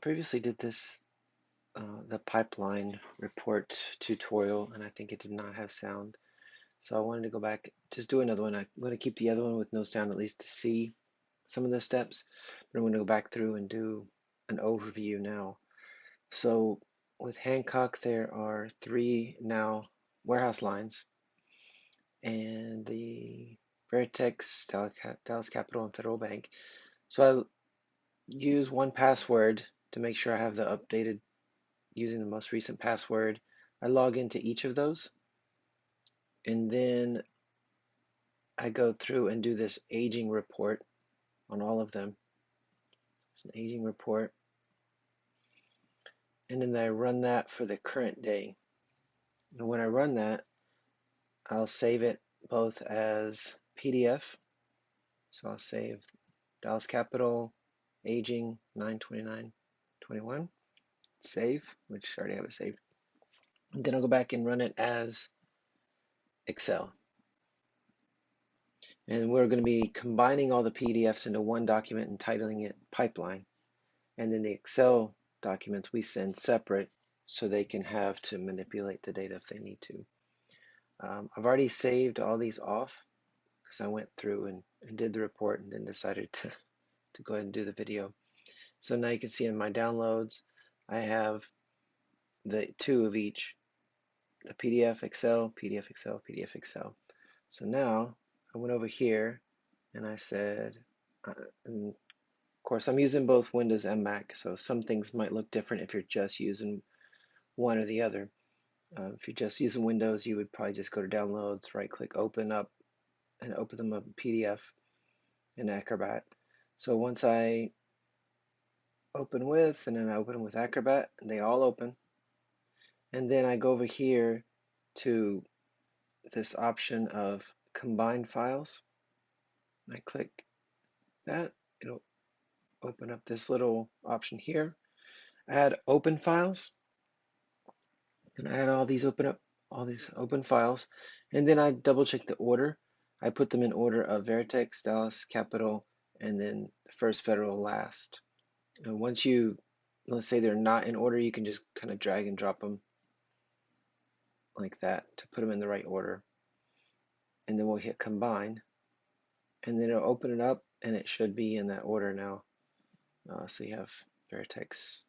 previously did this, the pipeline report tutorial, and I think it did not have sound. So I wanted to go back, just do another one. I'm going to keep the other one with no sound, at least to see some of the steps. But I'm going to go back through and do an overview now. So with Hancock, there are 3 now warehouse lines, and the Veritex, Dallas Capital, and Federal Bank. So I use 1Password to make sure I have the updated, using the most recent password. I log into each of those, and then I go through and do this aging report on all of them. It's an aging report, and then I run that for the current day. And when I run that, I'll save it both as PDF. So I'll save Dallas Capital aging 9/29/21, save, which I already have it saved. And then I'll go back and run it as Excel. And we're going to be combining all the PDFs into one document and titling it Pipeline. And then the Excel documents we send separate so they can have to manipulate the data if they need to. I've already saved all these off because I went through and did the report and then decided to go ahead and do the video. So now you can see in my downloads, I have the 2 of each, the PDF Excel, PDF Excel, PDF Excel. So now I went over here and I said, and of course I'm using both Windows and Mac, so some things might look different if you're just using one or the other. If you're just using Windows, you would probably just go to Downloads, right-click, Open Up, and open them up in PDF in Acrobat. So once I open with, and then I open with Acrobat, and they all open. And then I go over here to this option of Combine Files. I click that, it'll open up this little option here. Add Open Files, and I add all these open files, and then I double check the order. I put them in order of Veritex, Dallas Capital, and then the First Federal last. And once you, let's say they're not in order, you can just kind of drag and drop them like that to put them in the right order. And then we'll hit Combine, and then it'll open it up, and it should be in that order now. So you have Veritex,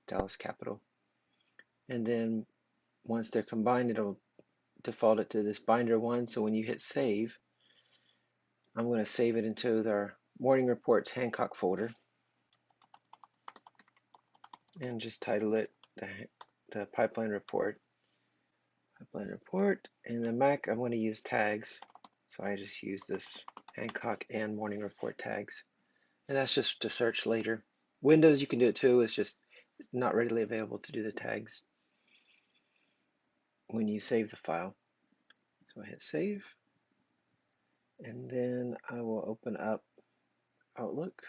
Dallas Capital, and then once they're combined, it'll default it to this binder one. So when you hit save, I'm going to save it into their Morning Reports Hancock folder and just title it the Pipeline Report. Pipeline Report. And the Mac, I'm going to use tags. So I just use this Hancock and Morning Report tags. And that's just to search later. Windows, you can do it too. It's just not readily available to do the tags when you save the file. So I hit save. And then I will open up Outlook.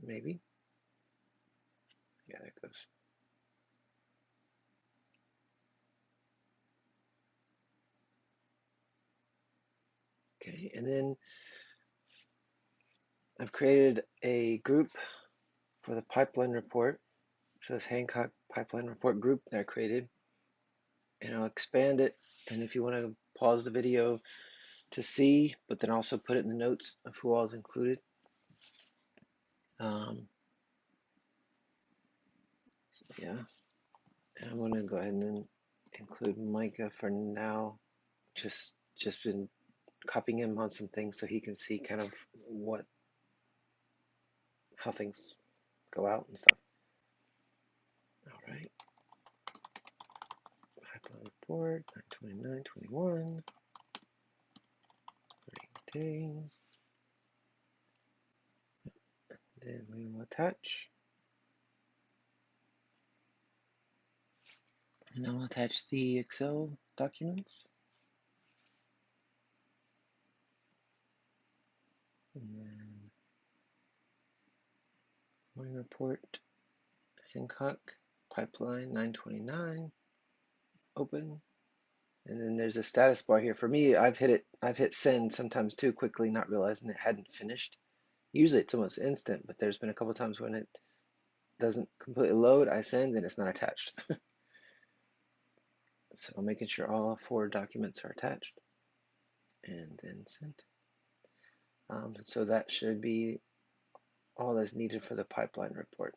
Maybe. Yeah, there it goes. Okay, and then I've created a group for the pipeline report. So this Hancock pipeline report group that I created, and I'll expand it. And if you want to pause the video to see, but then also put it in the notes of who all is included. So yeah, and I'm going to go ahead and include Micah for now. Just been copying him on some things so he can see kind of how things go out and stuff. All right. Pipeline report 9/29/21. Day. Then we will attach. And I'll attach the Excel documents. And then morning report, Hancock, pipeline 9/29, open. And then there's a status bar here. For me, I've hit send sometimes too quickly, not realizing it hadn't finished Usually it's almost instant, but there's been a couple times when it doesn't completely load, I send, and it's not attached. So I'm making sure all 4 documents are attached and then sent. So that should be all that's needed for the pipeline report.